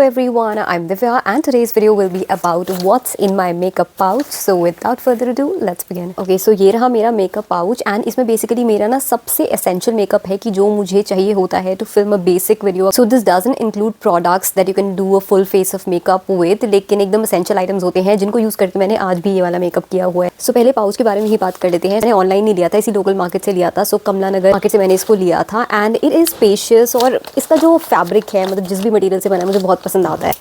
everyone, I'm Divya and today's video will be about what's in my makeup pouch. So without further ado, let's begin. Okay, so ये रहा मेरा makeup pouch and इसमें basically मेरा ना सबसे essential makeup है कि जो मुझे चाहिए होता है to film a basic video. So this doesn't include products that you can do a full face of makeup with, लेकिन एकदम essential items होते हैं जिनको यूज़ करके मैंने आज भी ये वाला मेकअप किया हुआ है. So पहले पाउच के बारे में ही बात कर लेते हैं. मैंने ऑनलाइन नहीं लिया था, इसी लोकल मार्केट से लिया था. So कमला नगर मार्केट से मैंने इसको लिया था एंड इट इज़ स्पेशियस और इसका जो फैब्रिक है मतलब जिस भी मटेरियल से बना है मुझे बहुत पसंद आता है.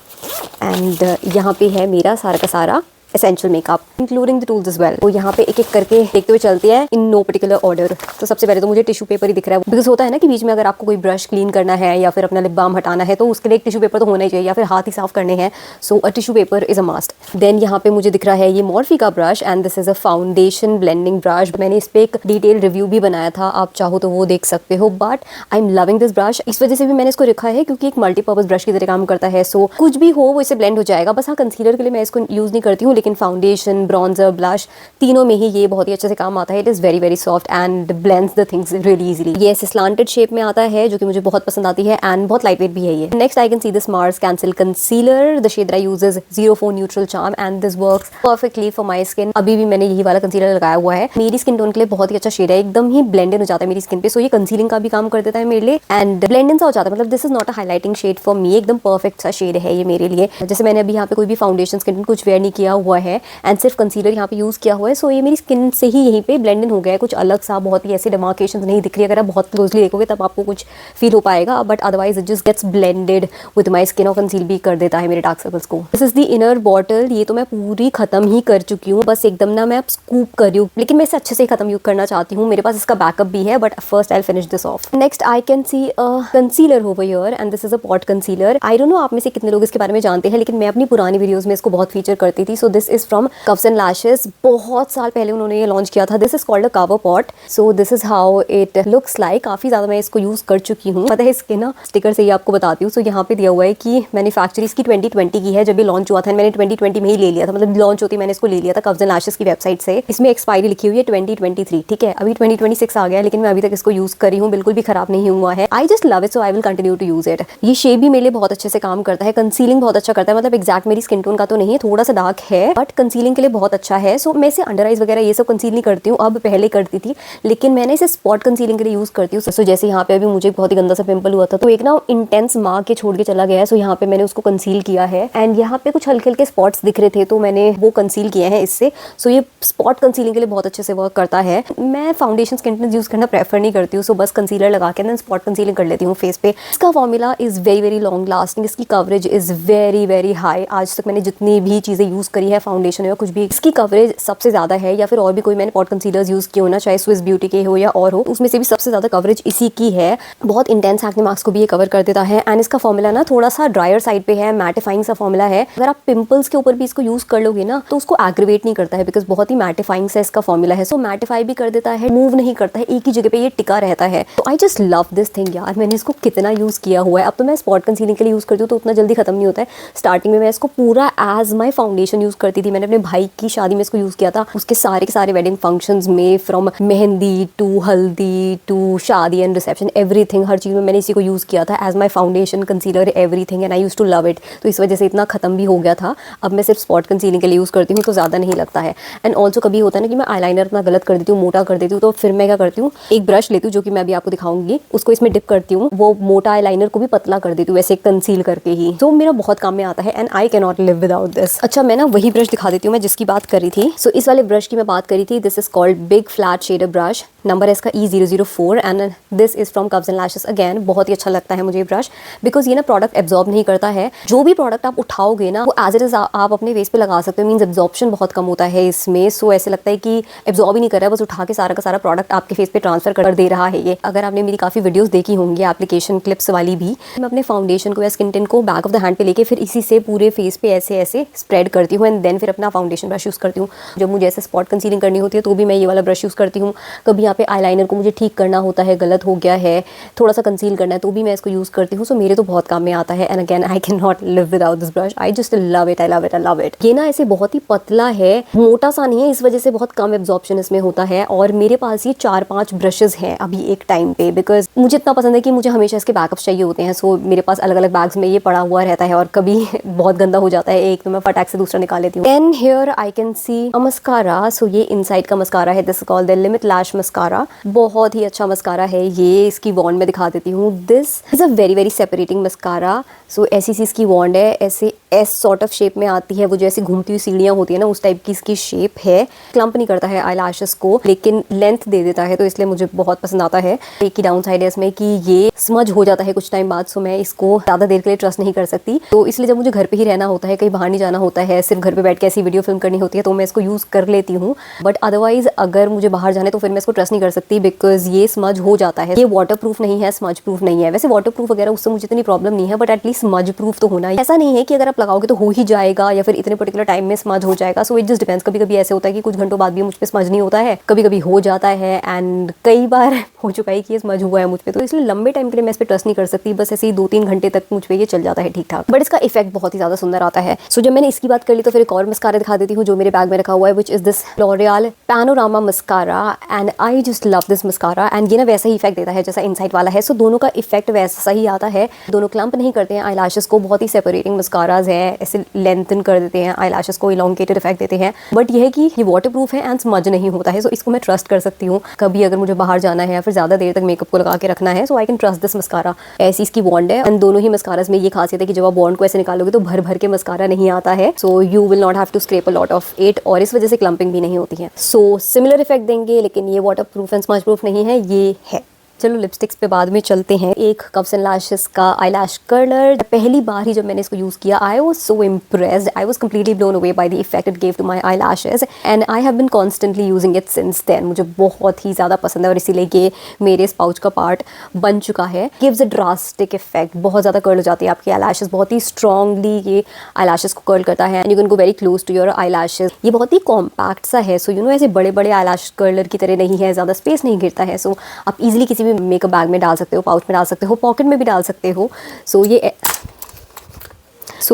एंड यहाँ पे है मेरा सारा का सारा essential makeup including the tools as well. तो यहाँ पे एक एक करके देखते हुए चलते हैं इन नो पर्टिकुलर ऑर्डर. तो सबसे पहले तो मुझे टिश्यू पेपर ही दिख रहा है बिकॉज होता है ना कि बीच में अगर आपको कोई ब्रश क्लीन करना है या फिर अपना लिप बाम हटाना है तो उसके लिए एक टिश्यू पेपर तो होना ही चाहिए या फिर हाथ ही साफ करने हैं. So a tissue paper is a must. Then यहाँ पे मुझे दिख रहा है ये मॉर्फी का brush and this is a foundation blending brush. मैंने इस पे एक डिटेल रिव्यू भी बनाया था, आप चाहो तो वो देख सकते हो. But I am loving this brush. इस वजह से भी मैंने इसको रखा है क्योंकि एक मल्टीपर्पज ब्रश की तरह काम करता है. सो कुछ भी हो वो इससे ब्लेंड हो जाएगा. बस हाँ, कंसीलर के लिए मैं इसको यूज़ नहीं करती हूँ, लेकिन फाउंडेशन, ब्रॉन्जर, ब्लश तीनों में ही ये बहुत ही अच्छे से काम आता है. It is very very soft and blends the things really easily. ये ऐसे स्लांटेड शेप में आता है जो कि मुझे बहुत पसंद आती है एंड बहुत लाइट वेट भी है ये. Next I can see this Mars cancel concealer. The shade I use is 04 neutral charm and this works perfectly for my skin. अभी भी मैंने यही वाला कंसीलर लगाया हुआ है. मेरी स्किन टोन के लिए बहुत ही अच्छा शेड है, एकदम ही ब्लेंड इन हो जाता है मेरी स्किन पे. सो ये कंसीलिंग का भी काम कर देता है मेरे लिए एंड ब्लेंड इन सा हो जाता है. मतलब this is not a highlighting shade for me, एकदम परफेक्ट सा शेड है ये मेरे लिए. जैसे मैंने अभी यहाँ पे कोई भी फाउंडेशन स्किन कुछ वेयर नहीं किया हुआ है एंड सिर्फ कंसीलर यहाँ पे यूज किया हुआ है. सो ये मेरी स्किन से ही यहीं पे ब्लेंड इन हो गया है. कुछ अलग सा बहुत ही ऐसे डेमार्केशंस नहीं दिख रही. अगर आप बहुत क्लोजली देखोगे तब आपको कुछ फील हो पाएगा, but otherwise it just gets blended with my skin और कंसील भी कर देता है मेरे डार्क सर्कल्स को. This is the inner bottle. ये तो मैं पूरी खत्म ही कर चुकी हूँ, बस एकदम ना मैं अब स्कूप कर रही हूँ, लेकिन मैं इसे अच्छे से खत्म यूज करना चाहती हूँ. मेरे पास इसका बैकअप भी है but first I finish this of. Next I can see a concealer over here and this is a pot concealer. I don't no आप में से कितने लोग इसके बारे में जानते हैं, लेकिन मैं अपनी पुरानी वीडियोस में इसको बहुत फीचर करती थी. So this is from Cuffs and Lashes. बहुत साल पहले उन्होंने ये लॉन्च किया था. This is called a cover pot. So this is how it looks like. काफी ज्यादा मैं इसको यूज कर चुकी हूँ. पता है इसके ना स्टिकर से ही आपको बताती हूँ. सो यहाँ पे दिया हुआ है कि मैन्युफैक्चर इसकी 2020 की है. जब ये लॉन्च हुआ था मैंने 2020 में ही ले लिया था, मतलब लॉन्च होती मैंने इसको ले लिया था कव्स एंड लैशेस की वेबसाइट से. इसमें एक्सपायरी लिखी हुई है 2023. ठीक है, अभी 2026 आ गया लेकिन मैं अभी तक इसको यूज कर रही हूँ, बिल्कुल भी खराब नहीं हुआ है. I just love it, so I will continue to use it. ये शेड भी मेरे लिए बहुत अच्छे से काम करता है. कंसीलिंग बहुत अच्छा करता है, मतलब एग्जैक्ट मेरी स्किन टोन का तो नहीं है, थोड़ा सा डार्क है बट कंसीलिंग के लिए बहुत अच्छा है. सो मैं इसे अंडर आइज वगैरह ये सब कंसील नहीं करती हूँ, अब पहले करती थी, लेकिन मैंने इसे स्पॉट कंसीलिंग के लिए यूज करती हूँ. सो जैसे यहाँ पे अभी मुझे बहुत ही गंदा सा पिंपल हुआ था तो एक ना इंटेंस मार्क के छोड़ के चला गया है. सो यहाँ पे मैंने उसको कंसील किया है एंड यहाँ पे कुछ हल्के हल्के स्पॉट्स दिख रहे थे तो मैंने वो कंसील किए हैं इससे. सो ये स्पॉट कंसीलिंग के लिए बहुत अच्छे से वर्क करता है. मैं फाउंडेशन स्किन टोन यूज करना प्रेफर नहीं करती हूँ. सो बस कंसीलर लगा के स्पॉट कंसीलिंग कर लेती हूँ फेस पे. इसका formula is very very long lasting. इसकी coverage is very very high. आज तक मैंने जितनी भी चीजें यूज करी है फाउंडेशन या कुछ भी, इसकी कवरेज सबसे ज्यादा है. या फिर और भी कोई मैंने पॉट कंसीलर्स यूज किए हो ना, चाहे स्विस ब्यूटी के हो या और हो, उसमें से भी सबसे ज्यादा कवरेज इसी की है. बहुत इंटेंस एक्ने मार्क्स को भी ये कवर कर देता है एंड इसका फॉर्मूला ना थोड़ा सा ड्रायर साइड पे है, मैटिफाइंग सा फॉर्मूला है. अगर आप पिंपल्स के ऊपर भी इसको यूज कर लोगे ना तो उसको एग्रीवेट नहीं करता है बिकॉज बहुत ही मैटिफाइंग सा इसका फॉर्मूला है. सो मैटिफाई भी कर देता है, मूव नहीं करता है, एक ही जगह पे ये टिका रहता है. तो आई जस्ट लव दिस थिंग यार. मैंने इसको कितना यूज किया हुआ है. अब तो मैं स्पॉट कंसीलिंग के लिए यूज करती हूँ तो उतना जल्दी खत्म नहीं होता है. स्टार्टिंग में मैं इसको पूरा एज माई फाउंडेशन यूज करती थी. मैंने अपने भाई की शादी में इसको यूज किया था, उसके सारे के सारे वेडिंग फंक्शंस में, from mehendi to haldi to shaadi and reception, everything, हर चीज़ में मैंने इसी को यूज़ किया था as my foundation concealer everything and I use to love it. तो इस वजह से इतना खत्म भी हो गया था. अब मैं सिर्फ स्पॉट कंसीलिंग के लिए यूज़ करती हूँ तो ज़्यादा नहीं लगता है. एंड ऑल्सो कभी होता है ना कि मैं आईलाइनर अपना गलत कर देती हूँ, मोटा कर देती हूँ, तो फिर मैं क्या करती हूँ, एक ब्रश लेती हूँ जो कि मैं अभी आपको दिखाऊंगी, उसको इसमें डिप करती हूँ, वो मोटा आईलाइनर को भी पतला कर देती हूँ वैसे कंसील करके ही. तो मेरा बहुत काम में आता है and I can not live without this. अच्छा, मैं ना वही ब्रश दिखा देती हूँ मैं जिसकी बात करी थी. सो इस वाले ब्रश की मैं बात करी थी. This is called big flat shader brush. Number है इसका E004 and this is from Cuffs and Lashes. Again बहुत ही अच्छा लगता है मुझे ये ब्रश बिकॉज ये ना प्रोडक्ट एब्जॉर्ब नहीं करता है. जो भी प्रोडक्ट आप उठाओगे ना वो एज इट इज आप अपने फेस पे लगा सकते हो. मीन्स एब्जॉर्प्शन बहुत कम होता है इसमें. सो ऐसे लगता है कि एब्जॉर्ब ही नहीं कर रहा है, बस उठा के सारा का सारा प्रोडक्ट आपके फेस पे ट्रांसफर कर दे रहा है ये. अगर आपने मेरी काफी वीडियोस देखी होंगी एप्लीकेशन क्लिप्स वाली भी, मैं अपने फाउंडेशन को या स्किन टिन को बैक ऑफ द हैंड पे लेके फिर इसी से पूरे फेस पे ऐसे ऐसे स्प्रेड करती हूँ एंड एंड देन फिर अपना फाउंडेशन ब्रश यूज़ करती हूँ। जब मुझे ऐसे स्पॉट कंसीलिंग करनी होती है तो भी मैं ये वाला ब्रश यूज़ करती हूँ। कभी यहाँ पे आईलाइनर को मुझे ठीक करना होता है, गलत हो गया है, थोड़ा सा कंसील करना है, तो भी मैं इसको यूज़ करती हूँ। सो मेरे तो बहुत काम में आता है and again I can not live without this brush. I just love it, I love it, I love it. ये ना ऐसे बहुत ही पतला है, मोटा सा नहीं है, इस वजह से बहुत कम एब्जॉर्प्शन इसमें होता है। और मेरे पास ये 4-5 ब्रशेज हैं अभी एक टाइम पे, बिकॉज मुझे इतना पसंद है कि मुझे हमेशा इसके बैकअप्स चाहिए होते हैं। सो मेरे पास अलग अलग बैग्स में ये पड़ा हुआ रहता है और कभी बहुत गंदा हो जाता है एक, तो मैं फटाक से दूसरा निकाल लेती हूँ। Then here I can see a mascara. So ये इनसाइड का मस्कारा है, this called the limit lash mascara. बहुत ही अच्छा मस्कारा है ये, इसकी वॉन्ड में दिखा देती हूँ। This is a very very separating mascara. So ऐसी सी इसकी वॉन्ड है, ऐसे एस सॉर्ट ऑफ शेप में आती है, वो जैसे घूमती हुई सीढ़ियाँ होती है ना, उस टाइप की इसकी शेप है। क्लम्प नहीं करता है आईलैशेस को, लेकिन लेंथ दे देता है, तो इसलिए मुझे बहुत पसंद आता है। एक ही डाउन साइड है इसमें कि ये स्मज हो जाता है कुछ टाइम बाद, सो मैं इसको ज़्यादा देर के लिए ट्रस्ट नहीं कर सकती। तो इसलिए जब मुझे घर पे ही रहना होता है, कहीं बाहर नहीं जाना होता है, सिर्फ घर पे बैठ के ऐसी वीडियो फिल्म करनी होती है, तो मैं इसको यूज़ कर लेती हूँ। बट अदरवाइज अगर मुझे बाहर जाने तो फिर मैं इसको ट्रस्ट नहीं कर सकती, बिकॉज ये स्मज हो जाता है। ये वाटर प्रूफ नहीं है, स्मज प्रूफ नहीं है। वैसे वाटर प्रूफ वगैरह उससे मुझे इतनी प्रॉब्लम नहीं है, बट एटलीस्ट स्मज प्रूफ तो होना है। ऐसा नहीं है कि अगर आप लगाओगे तो हो ही जाएगा या फिर इतने पर्टिकुलर टाइम में स्मज हो जाएगा। So it just depends. कभी कभी ऐसे होता है कि कुछ घंटों बाद भी मुझ पे स्मज नहीं होता है, कभी कभी हो जाता है, एंड कई बार हो चुका है कि ये स्मज हुआ है मुझ पे, तो इसलिए लंबे टाइम के लिए मैं इस पे ट्रस्ट नहीं कर सकती। बस ऐसे ही 2-3 घंटे तक मुझ पे ये चल जाता है ठीक ठाक, बट इसका इफेक्ट बहुत ही ज़्यादा सुंदर आता है। सो जब मैंने इसकी बात कर ली तो फिर एक और मस्कारा दिखा देती हूँ जो मेरे बैग में रखा हुआ है, which is this L'Oréal panorama mascara, and I just love this mascara. And ये ना वैसा ही इफेक्ट देता है जैसा इनसाइड वाला है, सो दोनों का इफेक्ट वैसा ही आता है। दोनों क्लम्प नहीं करते हैं आईलैशेस को, बहुत ही सेपरेटिंग मस्काराज है, ऐसे लेंथन कर देते हैं आईलैशेस को, इलॉन्गेटेड इफेक्ट देते हैं। बट ये है कि ये वाटर प्रूफ है एंड स्मज नहीं होता है, सो इसको मैं ट्रस्ट कर सकती हूँ। कभी अगर मुझे बाहर जाना है या फिर ज़्यादा देर तक मेकअप को लगा के रखना है, so I can trust this mascara. ऐसी इसकी बॉन्ड है, एंड दोनों ही मस्कारास में ये खासियत है कि जब आप बॉन्ड को ऐसे निकालोगे तो भर भर के मस्कारा नहीं आता है, so you will not have to scrap a lot of it, और इस वजह से क्लम्पिंग भी नहीं होती है। सो सिमिलर इफेक्ट देंगे, लेकिन ये water proof and smudge proof नहीं है, ये है। चलो लिपस्टिक्स पे बाद में चलते हैं। एक कप्स एंड लैशेस का आईलैश कर्लर। पहली बार ही जब मैंने इसको यूज़ किया, I was so impressed, I was completely blown away by the effect it gave to my eyelashes, and I have been constantly using it since then. मुझे बहुत ही ज़्यादा पसंद है और इसीलिए ये मेरे इस पाउच का पार्ट बन चुका है। गिव्स अ ड्रास्टिक इफेक्ट, बहुत ज़्यादा कर्ल हो जाती है आपकी आईलैशेस, बहुत ही स्ट्रॉन्गली ये आईलैशेस को कर्ल करता है, and you can go very close to your eyelashes. ये बहुत ही कॉम्पैक्ट सा है, सो यू नो ऐसे बड़े बड़े आईलैश कर्लर की तरह नहीं है, ज़्यादा स्पेस नहीं गिरता है, सो आप इजीली किसी भी मेकअप बैग में डाल सकते हो, पाउच में डाल सकते हो, पॉकेट में भी डाल सकते हो। सो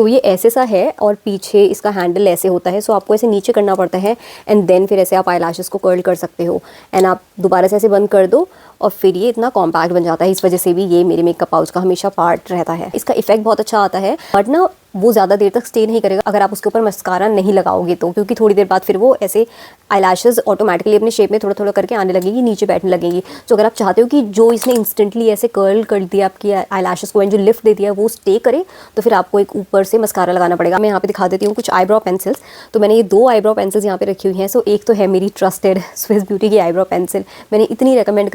ये ऐसे सा है, और पीछे इसका हैंडल ऐसे होता है, सो आपको ऐसे नीचे करना पड़ता है, एंड देन फिर ऐसे आप आईलैशेस को कर्ल कर सकते हो, एंड आप दोबारा से ऐसे बंद कर दो और फिर ये इतना कॉम्पैक्ट बन जाता है। इस वजह से भी ये मेरे मेकअप पाउच का हमेशा पार्ट रहता है। इसका इफेक्ट बहुत अच्छा आता है, बट ना वो ज़्यादा देर तक स्टे नहीं करेगा अगर आप उसके ऊपर मस्कारा नहीं लगाओगे तो, क्योंकि थोड़ी देर बाद फिर वो ऐसे आईलैशेस ऑटोमेटिकली अपने शेप में थोड़ा थोड़ा करके आने लगेगी, नीचे बैठने लगेंगी। तो अगर आप चाहते हो कि जो इसने इंस्टेंटली ऐसे कर्ल कर दिया आपकी आईलैशेस को, एंड जो लिफ्ट दे दिया वो स्टे करे, तो फिर आपको एक ऊपर से मस्कारा लगाना पड़ेगा। मैं यहाँ पे दिखा देती हूँ कुछ आईब्रो पेंसिल्स। तो मैंने ये 2 आईब्रो पेंसिल्स यहाँ पे रखी हुई हैं। सो एक तो है मेरी ट्रस्टेड स्विस ब्यूटी की आईब्रो पेंसिल, मैंने इतनी रेकमेंड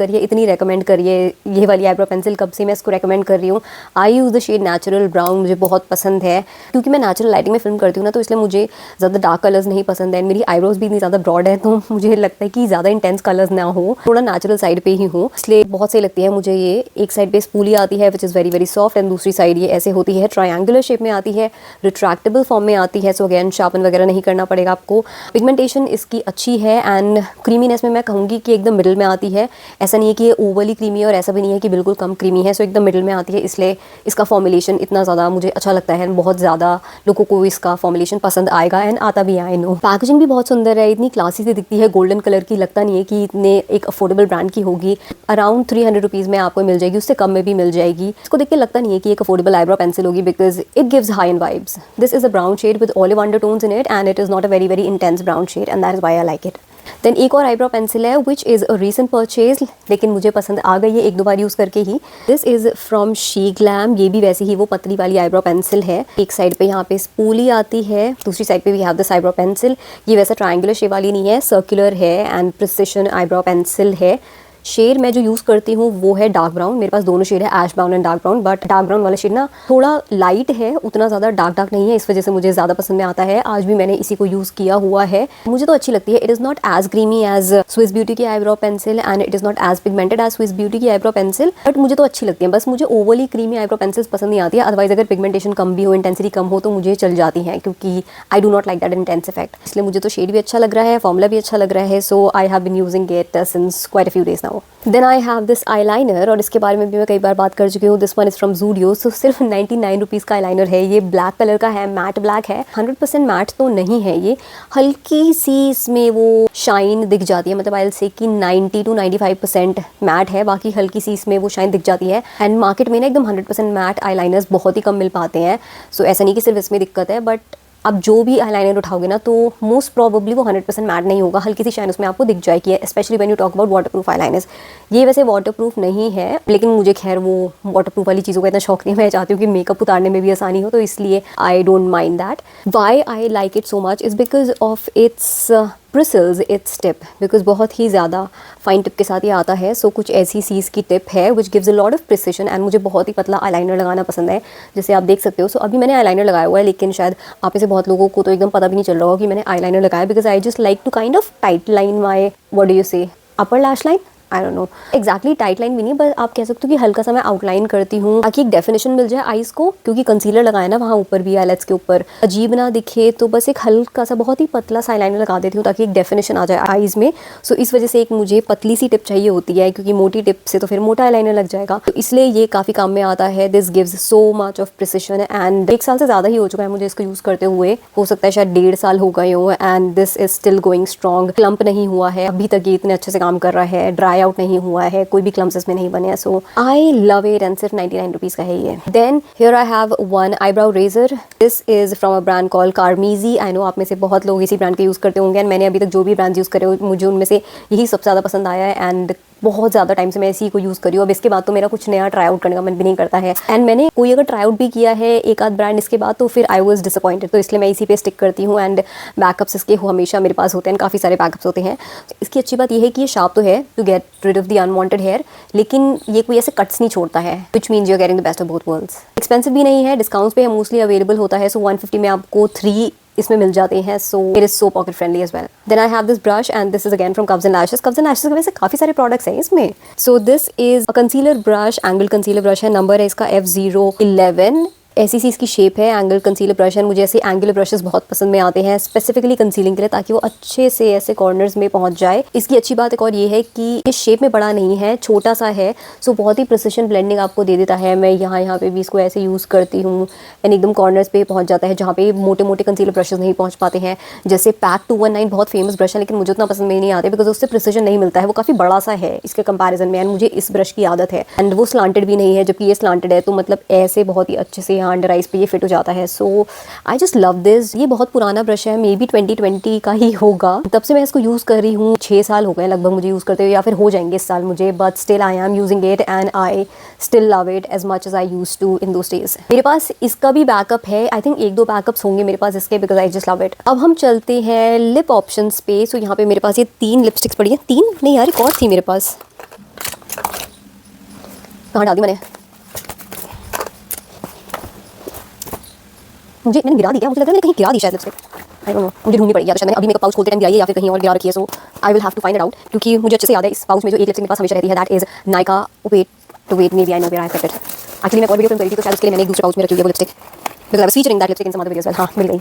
करी है, ये वाली आईब्रो पेंसिल कब से मैं इसको रेकमेंड कर रही हूँ। I use the shade natural brown, मुझे बहुत पसंद है, क्योंकि मैं नेचुरल लाइटिंग में फिल्म करती हूँ ना, तो इसलिए मुझे ज़्यादा डार्क कलर्स नहीं पसंद है। मेरी आईब्रोज भी इतनी ज़्यादा ब्रॉड है, तो मुझे लगता है कि ज़्यादा इंटेंस कलर्स ना हो, थोड़ा नेचुरल साइड पे ही हो, इसलिए बहुत सही लगती है मुझे ये। एक साइड पे स्पूली आती है which is very very soft, and दूसरी साइड ये ऐसे होती है, ट्रायंगुलर शेप में आती है, रिट्रैक्टेबल फॉर्म में आती है, सो अगेन शार्पन वगैरह नहीं करना पड़ेगा आपको। पिगमेंटेशन इसकी अच्छी है, एंड क्रीमीनेस में मैं कहूँगी कि एकदम मिडिल में आती है। ऐसा नहीं है कि ये ओवरली क्रीमी है और ऐसा भी नहीं है कि बिल्कुल कम क्रीमी है, सो एकदम मिडिल में आती है, इसलिए इसका फॉर्मुलेशन इतना ज़्यादा मुझे अच्छा लगता है, बहुत ज़्यादा लोगों को इसका फॉर्मुलेशन पसंद आएगा, एंड आता भी है, आई नो। पैकेजिंग भी बहुत सुंदर है, इतनी क्लासी से दिखती है, गोल्डन कलर की, लगता नहीं है कि इतने एक अफोर्डेबल ब्रांड की होगी। अराउंड 300 रुपीज़ में आपको मिल जाएगी, उससे कम में भी मिल जाएगी। इसको देख के लगता नहीं है कि एक अफोर्डेबल आईब्रो पेंसिल होगी, because it gives high end vibes. This is a brown shade with olive undertones in it, and it is not a very very intense brown shade, and that is why I like it. Then एक और eyebrow pencil है which is a recent purchase, लेकिन मुझे पसंद आ गई है 1-2 बार use करके ही। This is from Sheglam, ये भी वैसे ही वो पतली वाली आईब्रो पेंसिल है। एक साइड पे यहाँ पे स्पूली आती है, दूसरी साइड पे we have this eyebrow pencil. ये वैसे ट्रायंगुलर शेप वाली नहीं है, सर्कुलर है, एंड प्रिसिशन आईब्रो पेंसिल है। शेड मैं जो यूज़ करती हूँ वो है डार्क ब्राउन। मेरे पास दोनों शेड है, ash brown and dark brown, but dark brown वाला शेड ना थोड़ा लाइट है, उतना ज़्यादा डार्क नहीं है, इस वजह से मुझे ज़्यादा पसंद में आता है। आज भी मैंने इसी को यूज़ किया हुआ है, मुझे तो अच्छी लगती है। It is not as creamy as Swiss Beauty की eyebrow pencil and it is not as pigmented as Swiss Beauty की आईब्रो पेंसिल, बट मुझे तो अच्छी लगती है। बस मुझे ओवरली क्रीमी आईब्रो पेंसिल्स पसंद नहीं आती है, अदरवाइज अगर पिगमेंटेशन कम भी हो, इंटेंसिटी कम हो तो मुझे चल जाती है, क्योंकि I do not like that intense effect. इसलिए मुझे तो शेड भी अच्छा लग रहा है, फॉर्मूला भी अच्छा लग रहा है, so I have been using it since quite a few days now. Then I have this eyeliner, और इसके बारे में भी मैं कई बार बात कर चुकी हूँ। This one is from Zudio, so सिर्फ 99 रुपीज़ का आई लाइनर है। ये ब्लैक कलर का है, मैट ब्लैक है, 100% मैट तो नहीं है ये, हल्की सी इसमें वो शाइन दिख जाती है, मतलब आई विल से कि 90 to 95% मैट है, बाकी हल्की सी इसमें वो शाइन दिख जाती है। एंड मार्केट में ना एकदम 100% मैट आई लाइनर्स बहुत ही कम मिल पाते हैं, सो ऐसा नहीं कि सिर्फ इसमें दिक्कत है, बट अब जो भी आईलाइनर उठाओगे ना तो मोस्ट प्रोबेबली वो 100% मैट नहीं होगा, हल्की सी शाइन उसमें आपको दिख जाएगी, specially when you talk about waterproof eyeliners. ये वैसे वाटरप्रूफ नहीं है, लेकिन मुझे खैर वो वाटरप्रूफ वाली चीज़ों का इतना शौक नहीं है। मैं चाहती हूँ कि मेकअप उतारने में भी आसानी हो, तो इसलिए I don't mind that. Why I like it so much is because of its bristles, its tip, because बहुत ही ज़्यादा फाइन टिप के साथ ये आता है। सो कुछ ऐसी सीज की टिप है which gives a lot of precision, and मुझे बहुत ही पतला आईलाइनर लगाना पसंद है, जैसे आप देख सकते हो। सो अभी मैंने आईलाइनर लगाया हुआ है, लेकिन शायद आप में से बहुत लोगों को तो एकदम पता भी नहीं चल रहा होगा कि मैंने आईलाइनर लगाया, because I just like to kind of tight line my, what do you say, upper lash line, I don't know exactly tight line भी नहीं, बस आप कह सकते हो कि हल्का सा मैं आउटलाइन करती हूँ ताकि एक डेफिनेशन मिल जाए आईज को, क्योंकि कंसीलर लगाया ना वहाँ ऊपर भी, आईलेट्स के ऊपर अजीब ना दिखे, तो बस एक हल्का सा बहुत ही पतला सा आईलाइनर लगा देती हूँ ताकि एक डेफिनेशन आ जाए आईज में। सो इस वजह से एक मुझे पतली सी टिप चाहिए होती है, क्योंकि मोटी टिप से तो फिर मोटा आईलाइनर लग जाएगा, तो इसलिए ये काफ़ी काम में आता है। This gives so much of precision, and 1 साल से ज़्यादा ही हो चुका है मुझे इसको यूज़ करते हुए, हो सकता है शायद 1.5 साल हो गए हो, and this is still going strong. Clump नहीं हुआ है अभी तक, ये इतने अच्छे से काम कर रहा है, ड्राई आउट नहीं हुआ है, कोई भी क्लम्स इसमें नहीं बने हैं, so I love it, and सिर्फ 99 रुपीज़ का है ये। Then here I have one eyebrow razor, this is from a brand call Carmesi. I know आप में से बहुत लोग इसी ब्रांड के यूज़ करते होंगे, एंड मैंने अभी तक जो भी ब्रांड यूज़ करे मुझे उनमें से यही सबसे ज़्यादा पसंद आया है, एंड बहुत ज़्यादा टाइम से मैं इसी को यूज़ करी हूँ। अब इसके बाद तो मेरा कुछ नया ट्राई आउट करने का मन भी नहीं करता है, एंड मैंने कोई अगर ट्राई आउट भी किया है एक आध ब्रांड इसके बाद, तो फिर आई वॉज डिसअपॉइंटेड, तो इसलिए मैं इसी पे स्टिक करती हूँ। एंड बैकअप्स इसके हमेशा मेरे पास होते हैं, काफ़ी सारे बैकअप्स होते हैं। इसकी अच्छी बात यह है कि ये शार्प तो है to get rid of the unwanted hair, लेकिन ये कोई ऐसे कट्स नहीं छोड़ता है, which means you are getting the best of both worlds. Expensive भी नहीं है, डिस्काउंट्स पे मोस्टली अवेलेबल होता है, सो 150 में आपको 3 इसमें मिल जाते हैं, so it is so pocket friendly as well. Then I have this brush, and this is again from Cuffs and Lashes. Cuffs and Lashes के वजह से काफ़ी सारे प्रोडक्ट्स हैं इसमें। So this is a concealer brush, angle concealer brush है, number है इसका F011। ऐसी सी इसकी शेप है, एंगल कंसीलर ब्रश है। मुझे ऐसे एंगुलर ब्रशेस बहुत पसंद में आते हैं, स्पेसिफिकली कंसीलिंग के लिए, ताकि वो अच्छे से ऐसे कॉर्नर्स में पहुंच जाए। इसकी अच्छी बात एक और ये है कि इस शेप में बड़ा नहीं है, छोटा सा है, सो बहुत ही प्रिसिशन ब्लेंडिंग आपको दे देता है। मैं यहाँ पे भी इसको ऐसे यूज़ करती हूँ, एंड एकदम कॉर्नर्स पे पहुँच जाता है जहाँ पे मोटे मोटे कंसीलर ब्रशेस नहीं पहुँच पाते हैं। जैसे पैक 219 बहुत फेमस ब्रश है, लेकिन मुझे उतना पसंद में नहीं आते, बिकॉज उससे प्रिसिशन नहीं मिलता है, वो काफ़ी बड़ा सा है इसके कंपेरिजन में, एंड मुझे इस ब्रश की आदत है, एंड वो स्लांटेड भी नहीं है, जबकि ये स्लांटेड है, तो मतलब ऐसे बहुत ही अच्छे से यहाँ अंडर आइज पे ये फिट हो जाता है। So I just love this. ये बहुत पुराना ब्रश है, मे बी 2020 का ही होगा, तब से मैं इसको यूज़ कर रही हूँ। 6 साल हो गए लगभग मुझे यूज़ करते हुए, या फिर हो जाएंगे इस साल मुझे, but still I am using it, and I still love it as much as I use to in those days. मेरे पास इसका भी बैकअप है, आई थिंक 1-2 बैकअप्स होंगे मेरे पास इसके, because I just love it. अब हम चलते हैं लिप ऑप्शन पे। सो यहाँ पे मेरे पास ये 3 लिपस्टिक्स पड़ी है, 3 नहीं यार, एक और थी मेरे पास, कहाँ डाल दी मैंने, मैंने गिरा दी क्या, मुझे लग रहा है मैंने कहीं गिरा दी शायद लिपस्टिक, आई डोंट नो, मुझे ढूंढनी पड़ेगी, या तो शायद मैंने अभी मेकअप पाउच खोलते टाइम गिराई है, या फिर कहीं और गिरा रखी है। So I will have to find it out, क्योंकि मुझे अच्छे से याद है इस पाउच में जो एक लिपस्टिक मेरे पास हमेशा रहती है, that is Nykaa wait maybe I know where I have it. Actually मैं और वीडियो फिल्म करी थी, तो शायद उसके लिए मैंने एक दूसरे पाउच में रखी हुई है वो lipstick, because I was featuring that lipstick in some other videos. हाँ, मिल गई।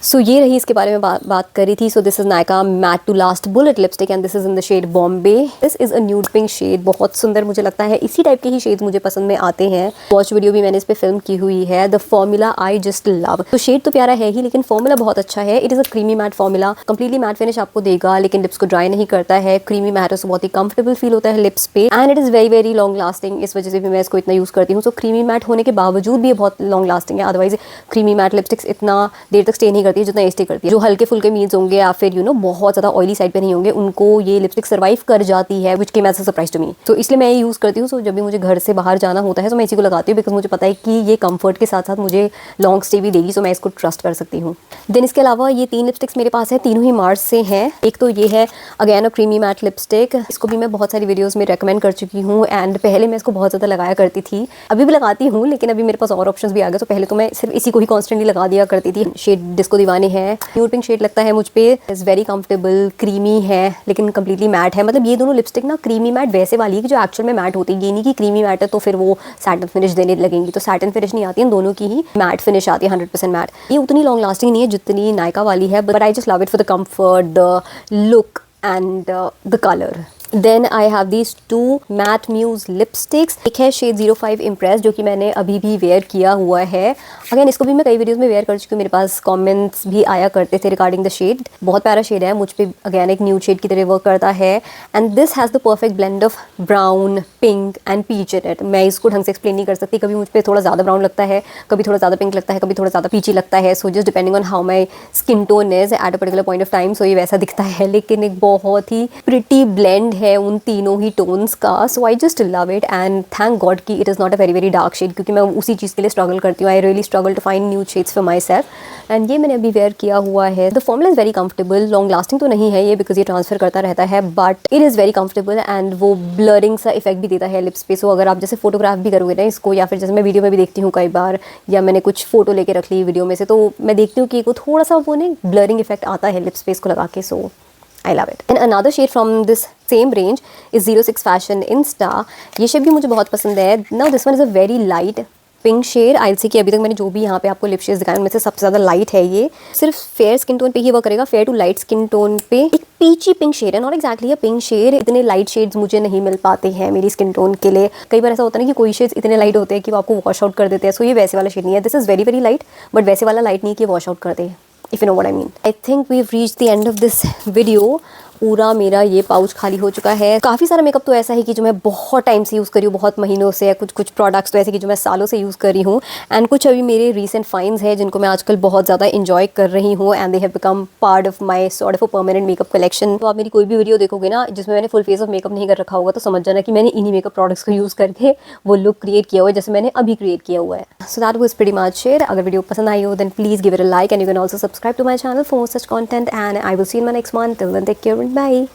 सो ये रही, इसके बारे में बात करी थी। So this is Nykaa matte to last bullet lipstick, and this is in the shade Bombay. This is a nude pink shade, बहुत सुंदर मुझे लगता है, इसी टाइप के ही शेड मुझे पसंद में आते हैं। वॉच वीडियो भी मैंने इस पे फिल्म की हुई है, the formula I just love. तो शेड तो प्यारा है ही, लेकिन फॉर्मूला बहुत अच्छा है। It is a creamy mat formula, completely matte finish आपको देगा, लेकिन लिप्स को ड्राई नहीं करता है। क्रीमी मैट है, तो बहुत ही कंफर्टेबल फील होता है लिप्स पे, and it is very very long lasting, इस वजह से भी मैं इसको इतना यूज करती हूँ। सो क्रीमी मैट होने के बावजूद भी ये बहुत लॉन्ग लास्टिंग है, अदरवाइज क्रीमी मैट लिपस्टिक्स इतना देर तक स्टे नहीं करती है जितना ये स्टे करती है। जो हल्के फुल्के मील्स होंगे या फिर बहुत ज़्यादा ऑयली साइड पे नहीं होंगे, उनको ये लिपस्टिक सर्वाइव कर जाती है, which came as a surprise to me. तो इसलिए मैं ये यूज़ करती हूँ। सो जब भी मुझे घर से बाहर जाना होता है तो मैं इसी को लगाती हूँ, बिकॉज मुझे पता है कि ये कंफर्ट के साथ साथ मुझे लॉन्ग स्टे भी देगी, सो मैं इसको ट्रस्ट कर सकती हूँ। देन इसके अलावा ये 3 लिपस्टिक्स मेरे पास है, तीनों ही मार्स से हैं। एक तो ये है again a creamy matte lipstick, इसको भी मैं बहुत सारी वीडियोस में रेकमेंड कर चुकी हूँ एंड पहले मैं इसको बहुत ज़्यादा लगाया करती थी, अभी भी लगाती हूँ, लेकिन अभी मेरे पास और ऑप्शंस भी आ गए। तो पहले तो मैं सिर्फ इसी को ही कॉन्स्टेंटली लगा दिया करती थी। शेड डिस्को दीवाने है, न्यूड पिंक शेड लगता है मुझ पे, इज़ वेरी कंफर्टेबल, क्रीमी है लेकिन कम्प्लीटली मैट है। मतलब ये दोनों लिपस्टिक ना क्रीमी मैट वैसे वाली है कि जो एक्चुअल में मैट होती है, ये नहीं कि क्रीमी मैट है तो फिर वो सैटिन फिनिश देने लगेंगी, तो सैटिन फिनिश नहीं आती है, दोनों की ही मैट फिनिश आती है 100% मैट। ये उतनी लॉन्ग लास्टिंग नहीं है जितनी नायका वाली है, but I just love it for the comfort, the look and the colour. Then I have these 2 matte muse lipsticks. एक है शेड 05 इम्प्रेस, जो कि मैंने अभी भी वेयर किया हुआ है। अगेन इसको भी मैं कई वीडियोस में वेयर कर चुकी हूँ, मेरे पास कमेंट्स भी आया करते थे रिगार्डिंग द शेड। बहुत प्यारा शेड है, मुझ पे अगेन एक न्यूड शेड की तरह वर्क करता है and this has the perfect blend of brown, pink and peach in it. मैं इसको ढंग से एक्सप्लेन नहीं कर सकती, कभी मुझ पर थोड़ा ज़्यादा ब्राउन लगता है, कभी थोड़ा ज़्यादा पिंक लगता है, कभी थोड़ा ज़्यादा पीची लगता है। So just depending on how my skin tone is at a particular point of time, so ये वैसा दिखता है, लेकिन एक बहुत ही प्रिटी ब्लेंड है उन तीनों ही टोन्स का। So I just love it and thank God कि it is not a very very dark shade, क्योंकि मैं उसी चीज़ के लिए स्ट्रगल करती हूँ। I really struggle to find new shades for myself and ये मैंने अभी वेयर किया हुआ है। The formula is very comfortable, long lasting तो नहीं है ये बिकॉज ये ट्रांसफर करता रहता है, but it is very comfortable and वो ब्लरिंग सा इफेक्ट भी देता है लिप्स पे। सो अगर आप जैसे फोटोग्राफ भी करोगे ना इसको, या फिर जैसे मैं वीडियो में भी देखती हूँ कई बार, या मैंने कुछ फोटो लेके रख ली वीडियो में से, तो मैं देखती हूँ कि वो थोड़ा सा वो ना ब्लरिंग इफेक्ट आता है लिप्स पे इसको लगा के। सो I love it. And another shade from this same range is 06 Fashion Insta. ये शेड भी मुझे बहुत पसंद है। Now this one is a very light pink shade. I see कि अभी तक मैंने जो भी यहाँ पे आपको लिप शेड्स दिखाए उनमें से सबसे ज़्यादा लाइट है ये। सिर्फ फेयर स्किन टोन पे ही वर्क करेगा, fair to light skin tone पे। एक पीची पिंक शेड है, not exactly a pink shade. इतने लाइट शेड्स मुझे नहीं मिल पाते हैं मेरी स्किन टोन के लिए। कई बार ऐसा होता है ना कि कोई शेड्स इतने लाइट होते हैं कि वो आपको वॉश आउट कर देते हैं। सो ये वैसे वाला शेड नहीं है, this is very very light, but वैसे वाला लाइट नहीं कि वॉश आउट कर दे, if you know what I mean. I think we've reached the end of this video. पूरा मेरा ये पाउच खाली हो चुका है। काफ़ी सारा मेकअप तो ऐसा है कि जो मैं बहुत टाइम से यूज़ करी हूँ, बहुत महीनों से, या कुछ प्रोडक्ट्स तो ऐसे कि जो मैं सालों से यूज़ कर रही हूँ, एंड कुछ अभी मेरे रीसेंट फाइंड्स हैं जिनको मैं आजकल बहुत ज़्यादा इंजॉय कर रही हूँ and they have become part of my sort of a permanent makeup collection. तो आप मेरी कोई भी वीडियो देखोगे ना जिसमें मैंने फुल फेस ऑफ मेकअप नहीं कर रखा होगा, तो समझ जाना कि मैंने इन्हीं मेकअप प्रोडक्ट्स को यूज़ करके वो लुक क्रिएट किया हुआ है जैसे मैंने अभी क्रिएट किया हुआ है। So that was pretty much it. अगर वीडियो पसंद आई हो then please give it a like and you can also subscribe to my channel for such content and I will see in my next one. Till then take care and bye.